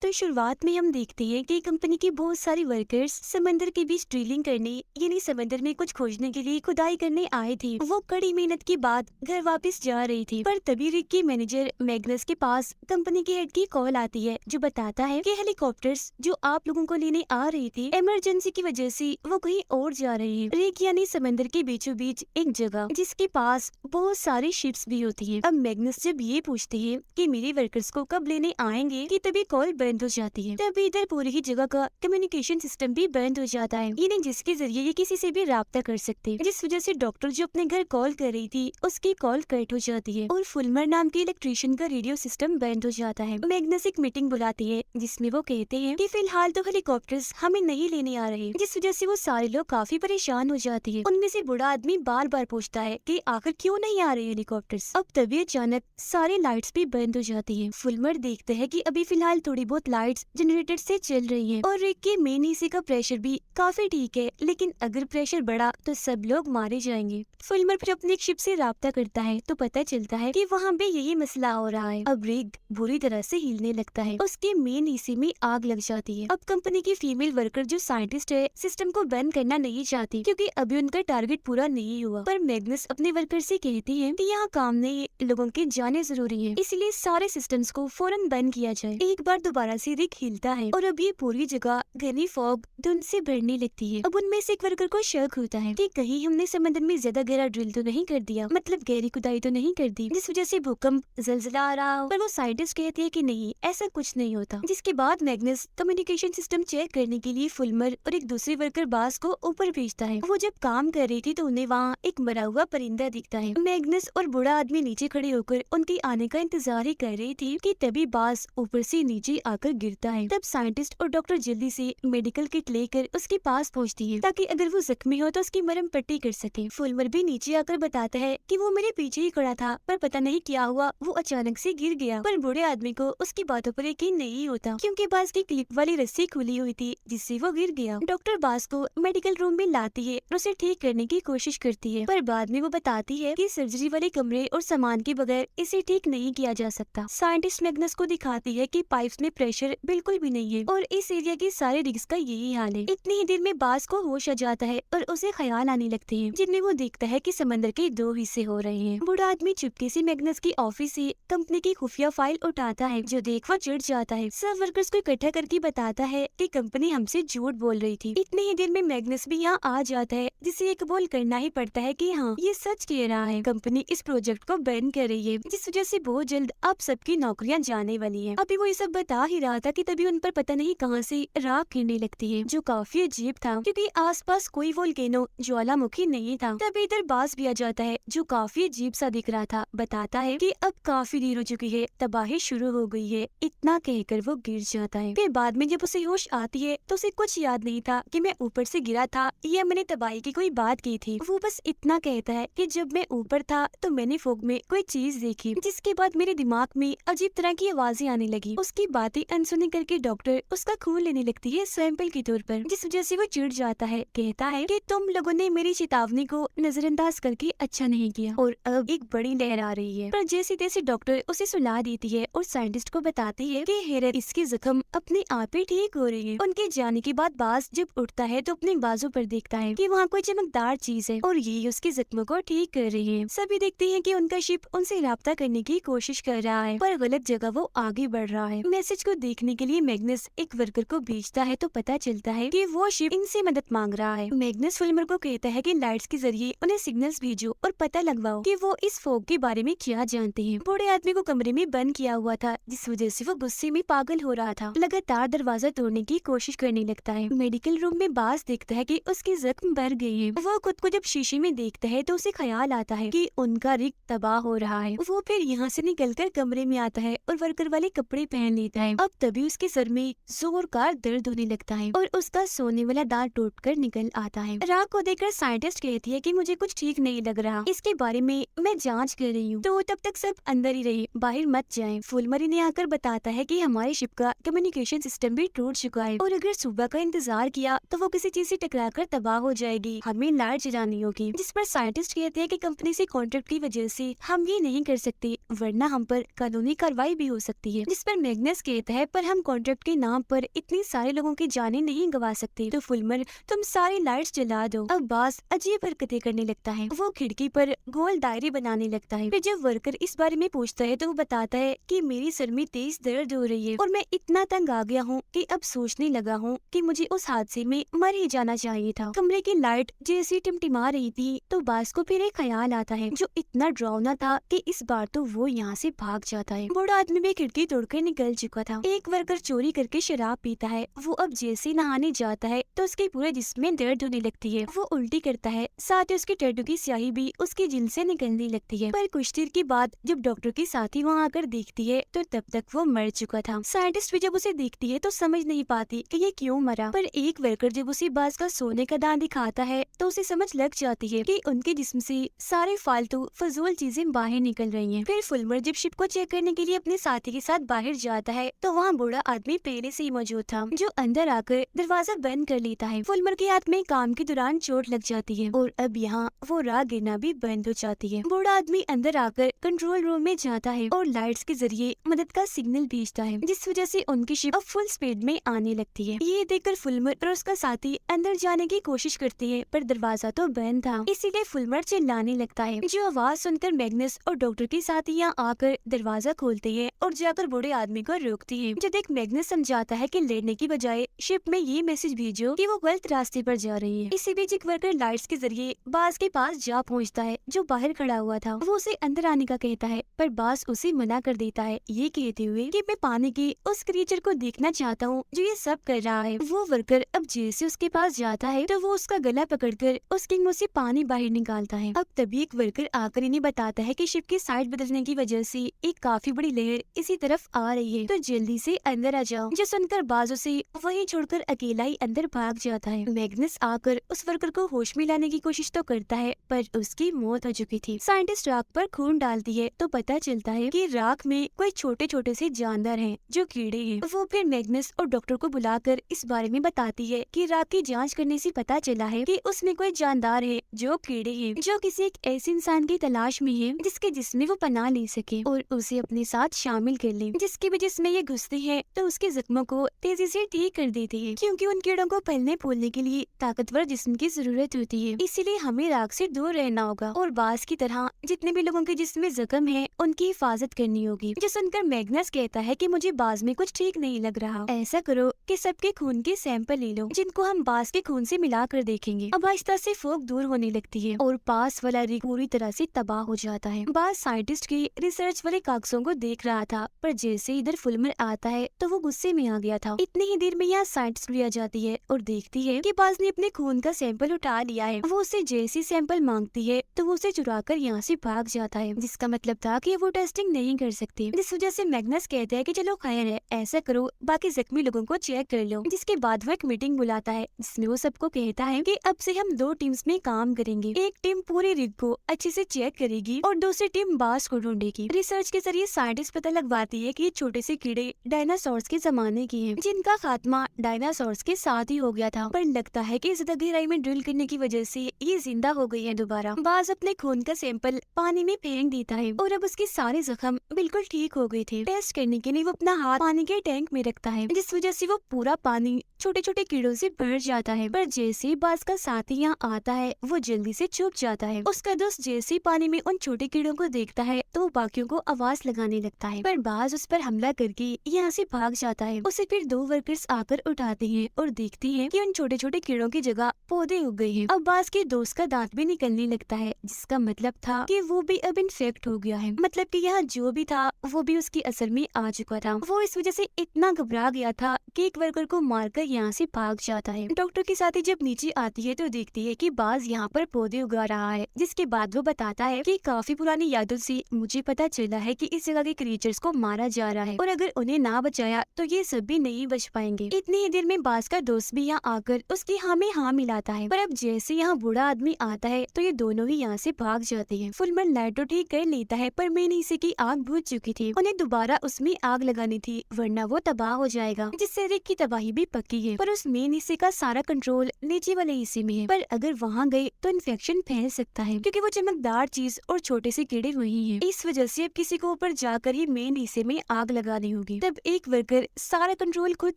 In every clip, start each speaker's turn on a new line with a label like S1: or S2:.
S1: तो शुरुआत में हम देखते हैं कि कंपनी के बहुत सारे वर्कर्स समंदर के बीच ड्रिलिंग करने यानी समंदर में कुछ खोजने के लिए खुदाई करने आए थे। वो कड़ी मेहनत के बाद घर वापस जा रही थी, पर तभी रिक के मैनेजर मैग्नस के पास कंपनी के हेड की कॉल आती है, जो बताता है कि हेलीकॉप्टर्स जो आप लोगों को लेने आ रही थी, इमरजेंसी की वजह से वो कहीं और जा रही है। रिक यानी समंदर के बीचों बीच एक जगह जिसके पास बहुत सारी शिप्स भी होती है। अब मैग्नस जब ये पूछती है कि मेरे वर्कर्स को कब लेने आएंगे, कि तभी कॉल बंद हो जाती है। तभी इधर पूरी ही जगह का कम्युनिकेशन सिस्टम भी बंद हो जाता है, यानी जिसके जरिए ये किसी से भी राब्ता कर सकते, जिस वजह से डॉक्टर जो अपने घर कॉल कर रही थी उसकी कॉल कट हो जाती है और फुलमर नाम के इलेक्ट्रिशियन का रेडियो सिस्टम बंद हो जाता है। मैग्नस एक मीटिंग बुलाती है जिसमें वो कहते हैं कि फिलहाल तो हेलीकॉप्टर्स हमें नहीं लेने आ रहे, जिस वजह से वो सारे लोग काफी परेशान हो जाती है। उनमें से बूढ़ा आदमी बार बार पूछता है कि आखिर क्यों नहीं आ रहे हेलीकॉप्टर्स। अब तभी अचानक सारी लाइट्स भी बंद हो जाती है। फुलमर देखते है कि अभी फिलहाल थोड़ी बहुत लाइट्स जनरेटर से चल रही हैं और रिक के मेन एसी का प्रेशर भी काफी ठीक है, लेकिन अगर प्रेशर बढ़ा तो सब लोग मारे जाएंगे। फुलमर फिर अपनी शिप से राब्ता करता है तो पता चलता है कि वहाँ पे यही मसला हो रहा है। अब रिक बुरी तरह से हिलने लगता है, उसके मेन एसी में आग लग जाती है। अब कंपनी की फीमेल वर्कर जो साइंटिस्ट है सिस्टम को बंद करना नहीं चाहती, क्योंकि अभी उनका टारगेट पूरा नहीं हुआ। पर मैग्नस अपने वर्कर से कहती है कि यहाँ काम नहीं, लोगों के जाने जरूरी है, इसलिए सारे सिस्टम्स को फौरन बंद किया जाए। एक बार दोबारा से रिक हिलता है और अब ये पूरी जगह घनी फॉग धुंध से भरने लगती है। अब उनमें से एक वर्कर को शक होता है कि कहीं हमने समंदर में ज्यादा गहरा ड्रिल तो नहीं कर दिया, मतलब गहरी खुदाई तो नहीं कर दी, जिस वजह से भूकंप जलजला आ रहा हो। पर वो साइंटिस्ट कहती है कि नहीं, ऐसा कुछ नहीं होता। जिसके बाद मैग्नस कम्युनिकेशन सिस्टम चेक करने के लिए फुलमर और एक दूसरे वर्कर बास को ऊपर भेजता है। वो जब काम कर रही थी तो उन्हें वहाँ एक मरा हुआ परिंदा दिखता है। मैग्नस और बूढ़ा आदमी नीचे खड़े होकर उनके आने का इंतजार ही कर रही थी कि तभी बास ऊपर से नीचे आकर गिरता है। तब साइंटिस्ट और डॉक्टर जल्दी से मेडिकल किट लेकर उसके पास पहुंचती है, ताकि अगर वो जख्मी हो तो उसकी मरहम पट्टी कर सके। फुलमर भी नीचे आकर बताता है कि वो मेरे पीछे ही खड़ा था, पर पता नहीं क्या हुआ, वो अचानक से गिर गया। पर बूढ़े आदमी को उसकी बातों पर यकीन नहीं होता, क्योंकि बास की क्लिप वाली रस्सी खुली हुई थी जिससे वो गिर गया। डॉक्टर बास को मेडिकल रूम में लाती है और उसे ठीक करने की कोशिश करती है, पर बाद में वो बताती है कि सर्जरी वाले कमरे और सामान के बगैर इसे ठीक नहीं किया जा सकता। साइंटिस्ट मैग्नस को दिखाती है कि पाइप्स में प्रेशर बिल्कुल भी नहीं है और इस एरिया के सारे रिग्स का यही हाल है। इतनी ही देर में बास को होश आ जाता है और उसे ख्याल आने लगते हैं, जिनमें वो देखता है कि समंदर के दो हिस्से हो रहे हैं। बूढ़ा आदमी चुपके से मैग्नस की ऑफिस से कंपनी की खुफिया फाइल उठाता है, जो देख वो चिढ़ जाता है। सब वर्कर्स को इकट्ठा करके बताता है कि कंपनी हमसे झूठ बोल रही थी। इतनी ही देर में मैग्नस भी यहाँ आ जाता है, जिसे ये कबूल करना ही पड़ता है कि हाँ, ये सच कह रहा है। कंपनी इस प्रोजेक्ट को बैन कर रही है, जिस वजह से बहुत जल्द अब सबकी नौकरियां जाने वाली हैं। अभी वो ये सब बता ही रहा था कि तभी उन पर पता नहीं कहां से राख गिरने लगती है, जो काफी अजीब था, क्योंकि आसपास कोई वोल्केनो ज्वालामुखी नहीं था। तभी इधर बास भी आ जाता है, जो काफी अजीब सा दिख रहा था। बताता है कि अब काफी देर हो चुकी है, तबाही शुरू हो गई है। इतना कहकर वो गिर जाता है। फिर बाद में जब उसे होश आती है तो उसे कुछ याद नहीं था कि मैं ऊपर से गिरा था या मैंने तबाही की कोई बात की थी। वो बस इतना कहता है कि जब मैं ऊपर था तो मैंने फॉग में कोई चीज देखी, जिसके बाद मेरे दिमाग में अजीब तरह की आवाजें आने लगी। उसकी बातें अनसुनी करके डॉक्टर उसका खून लेने लगती है सैंपल के तौर पर, जिस वजह से वो चिढ़ जाता है। कहता है कि तुम लोगों ने मेरी चेतावनी को नजरअंदाज करके अच्छा नहीं किया और अब एक बड़ी लहर आ रही है। पर जैसे तैसे डॉक्टर उसे सुला देती है और साइंटिस्ट को बताती है कि हेरत इसकी जख्म अपने आप ही ठीक हो रही है। उनके जाने के बाद बास जब उठता है तो अपने बाजू पर देखता है कि वहाँ कोई चमकदार चीज है और ये उसके जख्मों को ठीक कर रही है। सभी देखते हैं कि उनका शिप उनसे राब्ता करने की कोशिश कर रहा है, पर गलत जगह वो आगे बढ़ रहा है। मैसेज को देखने के लिए मैग्नस एक वर्कर को भेजता है तो पता चलता है कि वो शिप इनसे मदद मांग रहा है। मैग्नस फुलमर को कहता है कि लाइट्स के जरिए उन्हें सिग्नल्स भेजो और पता लगवाओ कि वो इस फॉग के बारे में क्या जानते हैं। बूढ़े आदमी को कमरे में बंद किया हुआ था, जिस वजह से वो गुस्से में पागल हो रहा था। लगातार दरवाजा तोड़ने की कोशिश करने लगता है। मेडिकल रूम में बास देखता है कि उसकी जख्म भर गई है। वो खुद को जब शीशे में देखता है तो उसे ख्याल आता है कि उनका रिग तबाह हो रहा है। वो फिर यहाँ से निकलकर कमरे में आता है और वर्कर वाले कपड़े पहन लेता है। अब तभी उसके सर में जोरदार दर्द होने लगता है और उसका सोने वाला दांत टूटकर निकल आता है। राग को देखकर साइंटिस्ट कहती है कि मुझे कुछ ठीक नहीं लग रहा, इसके बारे में मैं जांच कर रही हूँ, तो तब तक सब अंदर ही रहे, बाहर मत जाएं। फुलमर ने आकर बताता है कि हमारे शिप का कम्युनिकेशन सिस्टम भी टूट चुका है और अगर सुबह का इंतजार किया तो वो किसी चीज से टकराकर तबाह हो जाएगी। हमें लाइट जलानी होगी। जिस पर साइंटिस्ट कहते हैं कि कंपनी से कॉन्ट्रैक्ट की वजह से हम ये नहीं कर सकते, वरना हम पर कानूनी कार्रवाई भी हो सकती है। जिस पर मैग्नस कहता कहता है पर हम कॉन्ट्रैक्ट के नाम पर इतनी सारे लोगों की जानें नहीं गवा सकते, तो फुलमर तुम सारी लाइट्स जला दो। अब बास अजीब हरकतें करने लगता है, वो खिड़की पर गोल दायरे बनाने लगता है। फिर जब वर्कर इस बारे में पूछता है तो वो बताता है कि मेरी सर में तेज दर्द हो रही है और मैं इतना तंग आ गया हूँ कि अब सोचने लगा हूँ कि मुझे उस हादसे में मर ही जाना चाहिए था। कमरे की लाइट जैसे टिमटिमा रही थी तो बास को फिर एक ख्याल आता है जो इतना डरावना था कि इस बार तो वो यहाँ से भाग जाता है। बूढ़ा आदमी भी खिड़की तोड़कर निकल चुका था। एक वर्कर चोरी करके शराब पीता है, वो अब जैसे नहाने जाता है तो उसके पूरे जिस्म में दर्द होने लगती है। वो उल्टी करता है, साथ ही उसकी टैटू की स्याही भी उसकी जिल्द से निकलने लगती है। पर कुछ देर के बाद जब डॉक्टर की साथी वहाँ आकर देखती है तो तब तक वो मर चुका था। साइंटिस्ट भी जब उसे देखती है तो समझ नहीं पाती कि ये क्यों मरा, पर एक वर्कर जब उसे बास का सोने का दान दिखाता है तो उसे समझ लग जाती है कि उनके जिस्म से सारे फालतू फजूल चीजें बाहर निकल रही हैं। फिर फुलमर जब शिप को चेक करने के लिए अपने साथी के साथ बाहर जाता है तो वहाँ बूढ़ा आदमी पहले से ही मौजूद था, जो अंदर आकर दरवाजा बंद कर लेता है। फुलमर के हाथ में काम के दौरान चोट लग जाती है और अब यहाँ वो राह गिरना भी बंद हो जाती है। बूढ़ा आदमी अंदर आकर कंट्रोल रूम में जाता है और लाइट्स के जरिए मदद का सिग्नल भेजता है, जिस वजह से उनकी शिप अब फुल स्पीड में आने लगती है। ये देखकर फुलमर और उसका साथी अंदर जाने की कोशिश करते हैं पर दरवाजा तो बंद था, इसीलिए फुलमर चिल्लाने लगता है। जो आवाज सुनकर मैग्नस और डॉक्टर के साथी यहाँ आकर दरवाजा खोलते हैं और जाकर बूढ़े आदमी को रोकती है। जब एक मैग्नस समझाता है कि लड़ने की बजाय शिप में ये मैसेज भेजो कि वो गलत रास्ते पर जा रही है। इसी बीच एक वर्कर लाइट्स के जरिए बास के पास जा पहुँचता है जो बाहर खड़ा हुआ था। वो उसे अंदर आने का कहता है पर बास उसे मना कर देता है, ये कहते हुए कि मैं पानी के उस क्रीचर को देखना चाहता हूँ जो ये सब कर रहा है। वो वर्कर अब जैसे उसके पास जाता है तो वो उसका गला पकड़कर उसके मुंह से पानी बाहर निकालता है। अब तभी एक वर्कर आकर इन्हें बताता है कि शिप की साइड बदलने की वजह से एक काफी बड़ी लहर इसी तरफ आ रही है, तो जल्दी से अंदर आ जाओ। जो सुनकर बाजू से वहीं छोड़कर अकेला ही अंदर भाग जाता है। मैग्नस आकर उस वर्कर को होश में लाने की कोशिश तो करता है पर उसकी मौत हो चुकी थी। साइंटिस्ट राख पर खून डालती है तो पता चलता है कि राख में कोई छोटे छोटे से जानवर हैं जो कीड़े हैं। वो फिर मैग्नस और डॉक्टर को बुलाकर इस बारे में बताती है कि राख की जांच करने से पता चला है कि उसमें कोई जानदार है जो कीड़े हैं, जो किसी एक ऐसे इंसान की तलाश में है जिसके जिसमें वो पनाह ले सके और उसे अपने साथ शामिल कर ले, जिसके भी जिसमें ये घुसते हैं तो उसके जख्मों को तेजी से ठीक कर देते हैं, क्योंकि उन कीड़ों को फैलने फूलने के लिए ताकतवर जिस्म की जरूरत होती है। इसीलिए हमें राख से दूर रहना होगा और बास की तरह जितने भी लोगों के जिस्म में जख्म है उनकी हिफाजत करनी होगी। जो सुनकर मैग्नस कहता है कि मुझे बाज में कुछ ठीक नहीं लग रहा, ऐसा करो कि सबके खून के सैंपल ले लो जिनको हम बास के खून से मिला कर देखेंगे। अब आहिस्ता से फोक दूर होने लगती है और पास वाला रिग पूरी तरह से तबाह हो जाता है। बास साइंटिस्ट की रिसर्च वाले कागजों को देख रहा था पर जैसे इधर फुलमर आता है तो वो गुस्से में आ गया था। इतनी ही देर में यहाँ साइंटिस्ट भी आ जाती है और देखती है कि बास ने अपने खून का सैंपल उठा लिया है। वो उसे जैसी सैंपल मांगती है तो वो उसे चुरा कर यहाँ से भाग जाता है, जिसका मतलब था कि वो टेस्टिंग नहीं कर सकती। जिस वजह से मैग्नस कहता है कि चलो खैर है, ऐसा करो बाकी जख्मी लोगों को चेक कर लो। जिसके बाद वो एक मीटिंग बुलाता है जिसमें वो सबको कहता है कि अब से हम 2 टीम्स में काम करेंगे। एक टीम पूरे रिग को अच्छे से चेक करेगी और दूसरी टीम बास को ढूंढेगी। रिसर्च के जरिए साइंटिस्ट पता लगवाती है कि ये छोटे से कीड़े डायनासोर्स के जमाने के हैं, जिनका खात्मा डायनासोर्स के साथ ही हो गया था, पर लगता है कि ज्यादा गहराई में ड्रिल करने की वजह से ये जिंदा हो गई है दोबारा। बास अपने खून का सैंपल पानी में फेंक देता है और अब उसके सारे जख्म बिल्कुल ठीक हो गए थे। टेस्ट करने के लिए वो अपना हाथ पानी के टैंक में रखता है, जिस वजह से वो पूरा पानी छोटे छोटे कीड़ों से भर जाता है। पर जैसे ही बास का साथी यहाँ आता है वो जल्दी से छुप जाता है। उसका दोस्त जैसे ही पानी में उन छोटे कीड़ों को देखता है तो वो बाकियों को आवाज लगाने लगता है, पर बास उस पर हमला करके यहाँ से भाग जाता है। उसे फिर 2 वर्कर्स आकर उठाते हैं और देखते हैं कि उन छोटे छोटे कीड़ों की जगह पौधे उग गए हैं। अब बास के दोस्त का दांत भी निकलने लगता है, जिसका मतलब था कि वो भी अब इन्फेक्ट हो गया है, मतलब कि यहाँ जो भी था वो भी उसकी असर में आ चुका था। वो इस वजह से इतना घबरा गया था कि एक वर्कर को मारकर यहाँ से भाग जाता है। डॉक्टर के साथ ही जब नीचे आती है तो देखती है कि बाज यहाँ पर पौधे उगा रहा है, जिसके बाद वो बताता है कि काफी पुरानी यादों से मुझे पता चला है कि इस जगह के क्रीचर्स को मारा जा रहा है और अगर उन्हें ना बचाया तो ये सब भी नहीं बच पाएंगे। इतनी ही देर में बाज का दोस्त भी यहाँ आकर उसकी हाँ में हाँ मिलाता है, पर अब जैसे यहाँ बूढ़ा आदमी आता है तो ये दोनों ही यहाँ से भाग जाते हैं। फुलमर लाइट तो ठीक कर लेता है पर मेन हिस्से की आग बुझ चुकी थी, उन्हें दोबारा उसमें आग लगानी थी वरना वो तबाह हो जाएगा, जिससे रिग की तबाही भी पक्की है। पर उस मेन हिस्से का सारा कंट्रोल नीचे वाले हिस्से में है, पर अगर वहाँ गए तो इन्फेक्शन फैल सकता है क्योंकि वो चमकदार चीज और छोटे से कीड़े वही हैं। इस वजह से अब किसी को ऊपर जाकर ही मेन हिस्से में आग लगानी होगी। तब एक वर्कर सारा कंट्रोल खुद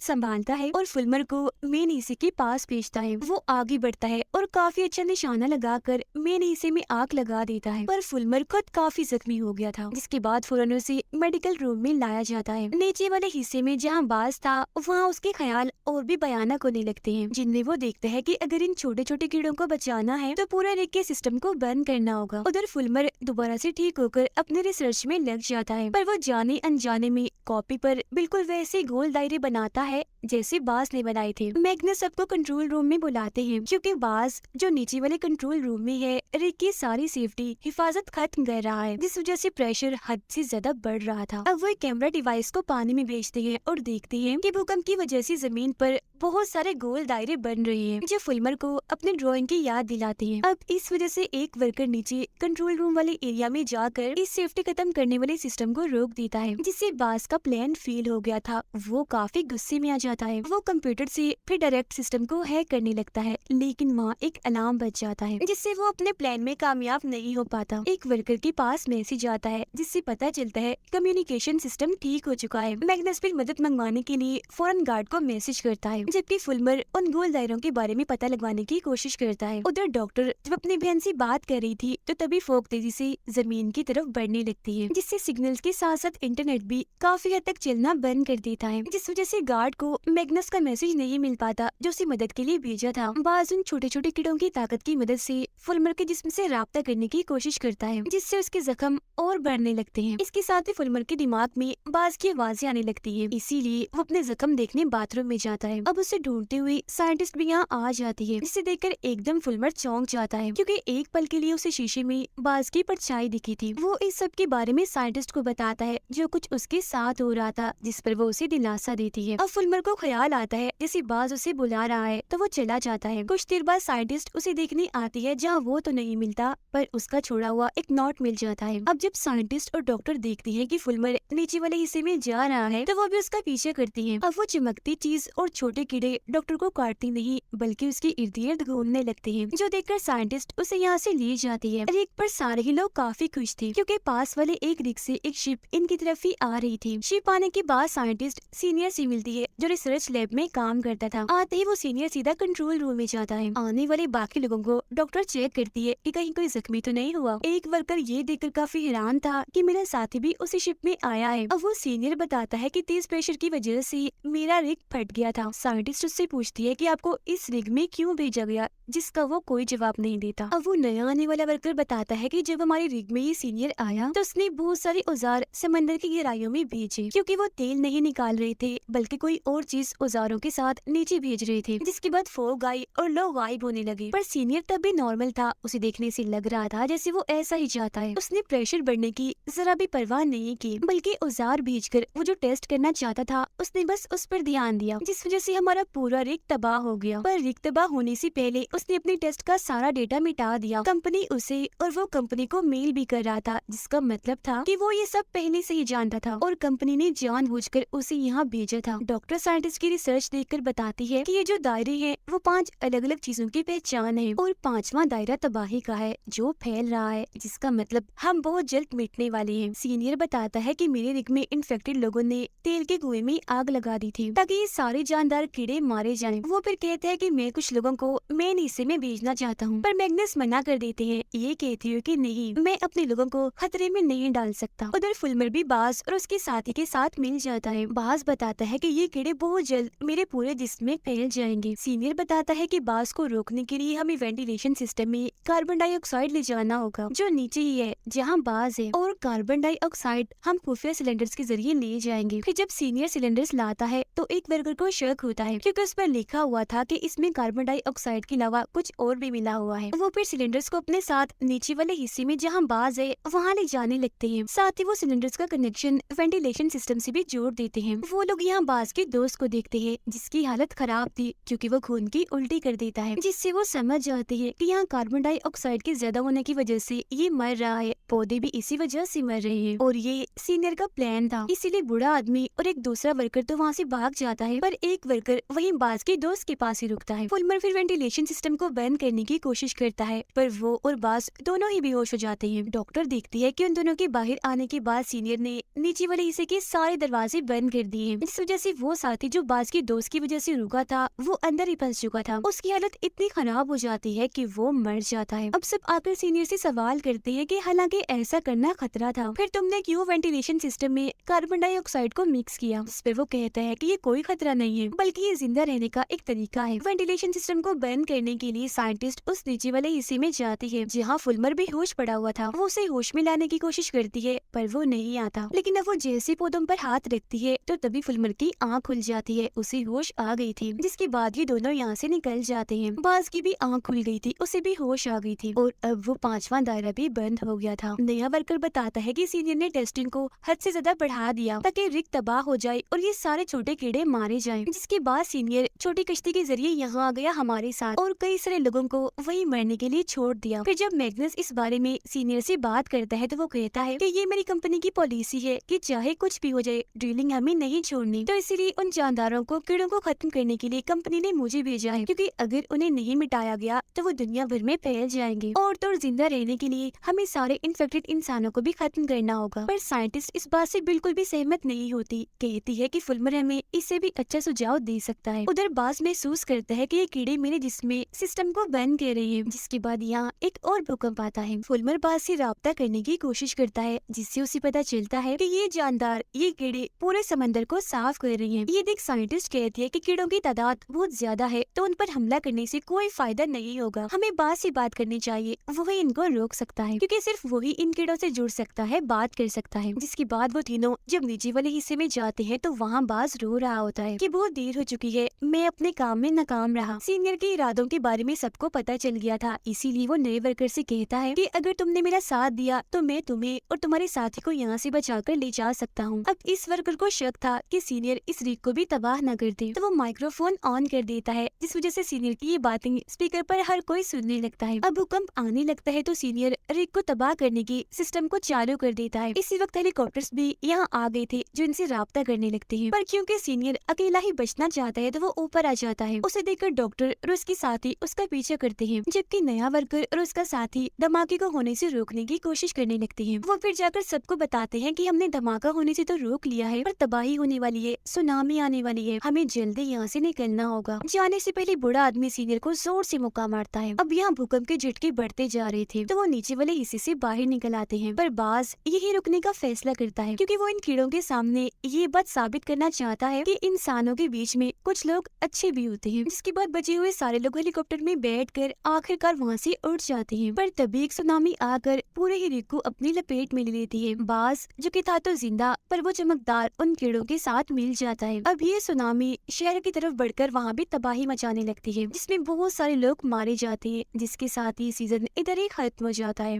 S1: संभालता है और फुलमर को मेन हिस्से के पास भेजता है। वो आगे बढ़ता है और काफी अच्छा निशाना लगाकर मेन हिस्से में आग लगा देता है, पर फुलमर खुद काफी जख्मी हो गया था, जिसके बाद फौरन उसे मेडिकल रूम में लाया जाता है। नीचे वाले हिस्से में जहाँ बाज था वहाँ उसके ख्याल और भी भयानक होने लगते हैं, जिनमें वो देखता है कि अगर इन छोटे छोटे कीड़ों को बचाना है तो पूरे रिग के सिस्टम को बंद करना होगा। उधर फुलमर दोबारा से ठीक होकर अपने रिसर्च में लग जाता है, पर वो जाने अनजाने में कॉपी पर बिल्कुल वैसे गोल दायरे बनाता है जैसे बाज ने बनाए थे। मैग्नस सबको कंट्रोल रूम में बुलाते हैं, क्योंकि बाज जो नीचे वाले कंट्रोल रूम में है रिग की सारी सेफ्टी हिफाजत खत्म कर रहा है, जिस वजह से प्रेशर हद से ज्यादा बढ़ रहा था। अब वो एक कैमरा डिवाइस को पानी में भेजते हैं और देखते हैं कि भूकंप की वजह से जमीन पर बहुत सारे गोल दायरे बन रहे हैं, जो फुलमर को अपने ड्राइंग की याद दिलाते हैं। अब इस वजह से एक वर्कर नीचे कंट्रोल रूम वाले एरिया में जाकर इस सेफ्टी खत्म करने वाले सिस्टम को रोक देता है, जिससे बाज का प्लान फेल हो गया था। वो काफी गुस्से में आ जाता है। वो कंप्यूटर से फिर डायरेक्ट सिस्टम को हैक करने लगता है, लेकिन वहाँ एक अलार्म बज जाता है, जिससे वो अपने प्लान में कामयाब नहीं हो पाता। एक वर्कर के पास मैसेज आता है, जिससे पता चलता है कम्युनिकेशन सिस्टम ठीक हो चुका है। मैग्नस फिर मदद मंगवाने के लिए फौरन गार्ड को मैसेज करता है, जबकि फुलमर उन गोल दायरों के बारे में पता लगवाने की कोशिश करता है। उधर डॉक्टर जब अपनी बहन से बात कर रही थी तो तभी फोक तेजी से जमीन की तरफ बढ़ने लगती है, जिससे सिग्नल्स के साथ साथ इंटरनेट भी काफी हद तक चलना बंद कर देता है, जिस वजह से गार्ड को मैग्नस का मैसेज नहीं मिल पाता जो उसे मदद के लिए भेजा था। बाज उन छोटे छोटे कीड़ों की ताकत की मदद से फुलमर के जिस्म से राब्ता करने की कोशिश करता है, जिससे उसके जख्म और बढ़ने लगते हैं। इसके साथ ही फुलमर के दिमाग में बाज की आवाजें आने लगती है, इसीलिए वो अपने जख्म देखने बाथरूम में जाता है। अब उसे ढूंढते हुए साइंटिस्ट भी यहाँ आ जाती है, जिसे देखकर एकदम फुलमर चौंक जाता है, क्योंकि एक पल के लिए उसे शीशे में बाज की परछाई दिखी थी। वो इस सब के बारे में साइंटिस्ट को बताता है जो कुछ उसके साथ हो रहा था, जिस पर वो उसे दिलासा देती है। अब फुलमर को ख्याल आता है जैसे बाज उसे बुला रहा है, तो वो चला जाता है। कुछ देर बाद साइंटिस्ट उसे देखने आती है, जहाँ वो तो नहीं मिलता पर उसका छोड़ा हुआ एक नोट मिल जाता है। अब जब साइंटिस्ट और डॉक्टर देखते हैं कि फुलमर नीचे वाले हिस्से में जा रहा है, तो वो भी उसका पीछे करती है। अब वो चमकती चीज और छोटे कीड़े डॉक्टर को काटती नहीं बल्कि उसके इर्द गिर्द घूमने लगते हैं, जो देखकर साइंटिस्ट उसे यहाँ से ले जाती है। रिग पर सारे ही लोग काफी खुश थे, क्योंकि पास वाले एक रिग से एक शिप इनकी तरफ ही आ रही थी। शिप आने के बाद साइंटिस्ट सीनियर से मिलती है, जो रिसर्च लैब में काम करता था। आते ही वो सीनियर सीधा कंट्रोल रूम में जाता है। आने वाले बाकी लोगों को डॉक्टर चेक करती है कि कहीं कोई जख्मी तो नहीं हुआ। एक वर्कर ये देखकर काफी हैरान था कि मेरा साथी भी उसी शिप में आया है। अब वो सीनियर बताता है कि तेज प्रेशर की वजह से मेरा रिग फट गया था। साइंटिस्ट उससे पूछती है कि आपको इस रिग में क्यों भेजा गया, जिसका वो कोई जवाब नहीं देता। अब वो नया आने वाला वर्कर बताता है कि जब हमारी रिग में ये सीनियर आया तो उसने बहुत सारे औजार समंदर की गहराइयों में भेजे, क्योंकि वो तेल नहीं निकाल रहे थे बल्कि कोई और चीज औजारों के साथ नीचे भेज रहे थे, जिसके बाद फोग आई और लोग गायब होने लगे। पर सीनियर तब भी नॉर्मल था, उसे देखने से लग रहा था जैसे वो ऐसा ही चाहता है। उसने प्रेशर बढ़ने की जरा भी परवाह नहीं की, बल्कि औजार भेजकर वो जो टेस्ट करना चाहता था उसने बस उस पर ध्यान दिया, जिस वजह से हमारा पूरा रिग तबाह हो गया। पर रिग तबाह होने से पहले उसने अपने टेस्ट का सारा डेटा मिटा दिया। कंपनी उसे और वो कंपनी को मेल भी कर रहा था, जिसका मतलब था कि वो ये सब पहले से ही जानता था और कंपनी ने जानबूझकर उसे यहाँ भेजा था। डॉक्टर साइंटिस्ट की रिसर्च देखकर बताती है कि ये जो दायरे हैं वो 5 अलग अलग चीजों की पहचान है, और 5वां दायरा तबाही का है जो फैल रहा है, जिसका मतलब हम बहुत जल्द मिटने वाले हैं। सीनियर बताता है कि मेरे रिग में इन्फेक्टेड लोगों ने तेल के कुएं में आग लगा दी थी ताकि ये सारे जानदार कीड़े मारे जाएं। वो फिर कहते हैं कि मैं कुछ लोगों को मेन हिस्से में भेजना चाहता हूँ, पर मैग्नस मना कर देते हैं। ये कहती है कि नहीं, मैं अपने लोगों को खतरे में नहीं डाल सकता। उधर फुलमर भी बाज और उसके साथी के साथ मिल जाता है। बाज बताता है कि ये कीड़े बहुत जल्द मेरे पूरे जिस्म में फैल जाएंगे। सीनियर बताता है कि बाज को रोकने के लिए हमें वेंटिलेशन सिस्टम में कार्बन डाइऑक्साइड ले जाना होगा, जो नीचे ही है जहाँ बाज है, और कार्बन डाइऑक्साइड हम खुफिया सिलेंडर्स के जरिए ले जाएंगे। फिर जब सीनियर सिलेंडर्स लाता है तो एक वर्कर को शक होता है, क्योंकि उस पर लिखा हुआ था कि इसमें कार्बन डाइऑक्साइड के अलावा कुछ और भी मिला हुआ है। वो फिर सिलेंडर्स को अपने साथ नीचे वाले हिस्से में जहाँ बाज है वहाँ ले जाने लगते हैं। साथ ही वो सिलेंडर्स का कनेक्शन वेंटिलेशन सिस्टम से भी जोड़ देते हैं। वो लोग यहाँ बाज के दोस्त को देखते हैं, जिसकी हालत खराब थी क्योंकि वो खून की उल्टी कर देता है, जिससे वो समझ जाते हैं कि यहाँ कार्बन डाइऑक्साइड के ज्यादा होने की वजह से ये मर रहा है। पौधे भी इसी वजह से मर रहे हैं, और ये सीनियर का प्लान था। इसीलिए बूढ़ा आदमी और एक दूसरा वर्कर तो वहाँ से भाग जाता है, पर एक वर्कर वहीं बाज के दोस्त के पास ही रुकता है। फुलमर फिर वेंटिलेशन सिस्टम सिस्टम को बंद करने की कोशिश करता है, पर वो और बाज दोनों ही बेहोश हो जाते हैं। डॉक्टर देखती है कि उन दोनों के बाहर आने के बाद सीनियर ने नीचे वाले हिस्से के सारे दरवाजे बंद कर दिए। इस वजह से वो साथी जो बाज की दोस्त की वजह से रुका था वो अंदर ही फंस चुका था। उसकी हालत इतनी खराब हो जाती है कि वो मर जाता है। अब सब आकर सीनियर से सवाल करते हैं कि हालांकि ऐसा करना खतरा था, फिर तुमने क्यों वेंटिलेशन सिस्टम में कार्बन डाइऑक्साइड को मिक्स किया? जिस पे वो कहता है कि ये कोई खतरा नहीं है, बल्कि ये जिंदा रहने का एक तरीका है। वेंटिलेशन सिस्टम को बंद करने के लिए साइंटिस्ट उस नीचे वाले हिस्से में जाती है जहाँ फुलमर बेहोश पड़ा हुआ था। वो उसे होश में लाने की कोशिश करती है पर वो नहीं आता। लेकिन अब वो जैसे पौधों पर हाथ रखती है तो तभी फुलमर की आँख खुल जाती है। उसे होश आ गई थी, जिसके बाद ये दोनों यहाँ से निकल जाते हैं। बाज की भी आँख खुल गई थी, उसे भी होश आ गई थी और अब वो 5वां दायरा भी बंद हो गया था। नया वर्कर बताता है कि सीनियर ने टेस्टिंग को हद से ज्यादा बढ़ा दिया ताकि रिग तबाह हो जाए और ये सारे छोटे कीड़े मारे जाएं। जिसके बाद सीनियर छोटी कश्ती के जरिए यहाँ आ गया हमारे साथ और कई सारे लोगों को वही मरने के लिए छोड़ दिया। फिर जब मैग्नस इस बारे में सीनियर से बात करता है तो वो कहता है कि ये मेरी कंपनी की पॉलिसी है कि चाहे कुछ भी हो जाए ड्रिलिंग हमें नहीं छोड़नी। तो इसीलिए उन जानदारों को कीड़ों को खत्म करने के लिए कंपनी ने मुझे भेजा है, क्योंकि अगर उन्हें नहीं मिटाया गया तो वो दुनिया भर में फैल जाएंगे और तो जिंदा रहने के लिए हमें सारे इन्फेक्टेड इंसानों को भी खत्म करना होगा। पर साइंटिस्ट इस बात से बिल्कुल भी सहमत नहीं होती, कहती है कि फुलमर हमें इससे भी अच्छा सुझाव दे सकता है। उधर बाज महसूस करता है कि ये कीड़े मेरे जिस्म में सिस्टम को बंद कर रहे हैं। जिसके बाद यहाँ एक और भूकंप आता है। फुलमर बाज से राब्ता करने की कोशिश करता है, जिससे उसे पता चलता है कि ये जानदार ये कीड़े पूरे समंदर को साफ कर रहे हैं। ये देख साइंटिस्ट कहती है कि कीड़ों की तादाद बहुत ज्यादा है तो उन पर हमला करने से कोई फायदा नहीं होगा। हमें बाज से बात करनी चाहिए, वही इनको रोक सकता है, क्योंकि सिर्फ वही इन कीड़ों से जुड़ सकता है, बात कर सकता है। जिसके बाद वो तीनों जब नीचे वाले हिस्से में जाते हैं तो वहाँ बाज रो रहा होता है कि बहुत देर हो चुकी है, मैं अपने काम में नाकाम रहा। सीनियर के इरादों के बारे में सबको पता चल गया था, इसीलिए वो नए वर्कर से कहता है कि अगर तुमने मेरा साथ दिया तो मैं तुम्हें और तुम्हारे साथी को यहाँ से बचाकर ले जा सकता हूँ। अब इस वर्कर को शक था कि सीनियर इस रिग को भी तबाह न कर दे, तो वो माइक्रोफोन ऑन कर देता है, जिस वजह से सीनियर की ये बातें स्पीकर पर हर कोई सुनने लगता है। अब भूकंप आने लगता है तो सीनियर रिग को तबाह करने की सिस्टम को चालू कर देता है। इसी वक्त हेलीकॉप्टर्स भी यहाँ आ गए थे जो इनसे राब्ता करने लगते हैं, पर क्योंकि सीनियर अकेला ही बचना चाहता है तो वो ऊपर आ जाता है। उसे देखकर डॉक्टर और उसके साथी उसका पीछा करते हैं, जबकि नया वर्कर और उसका साथी धमाके को होने से रोकने की कोशिश करने लगते हैं। वो फिर जाकर सबको बताते हैं कि हमने धमाका होने से तो रोक लिया है, पर तबाही होने वाली है, सुनामी आने वाली है, हमें जल्दी यहाँ से निकलना होगा। जाने से पहले बूढ़ा आदमी सीनियर को जोर से मुक्का मारता है। अब यहाँ भूकंप के झटके बढ़ते जा रहे थे तो वो नीचे वाले हिस्से से बाहर निकल आते हैं, पर बाज यही रुकने का फैसला करता है, क्योंकि वो इन कीड़ों के सामने ये बात साबित करना चाहता है कि इंसानों के बीच में कुछ लोग अच्छे भी होते हैं। जिसके बाद बचे हुए सारे लोग हेलीकॉप्टर में बैठकर आखिरकार वहाँ से उड़ जाते हैं, पर तभी एक सुनामी आकर पूरे ही रिग को अपनी लपेट में ले लेती है। बाज जो कि था तो जिंदा, पर वो चमकदार उन कीड़ों के साथ मिल जाता है। अब ये सुनामी शहर की तरफ बढ़कर वहाँ भी तबाही मचाने लगती है, जिसमें बहुत सारे लोग मारे जाते हैं, जिसके साथ ही सीजन इधर ही खत्म हो जाता है।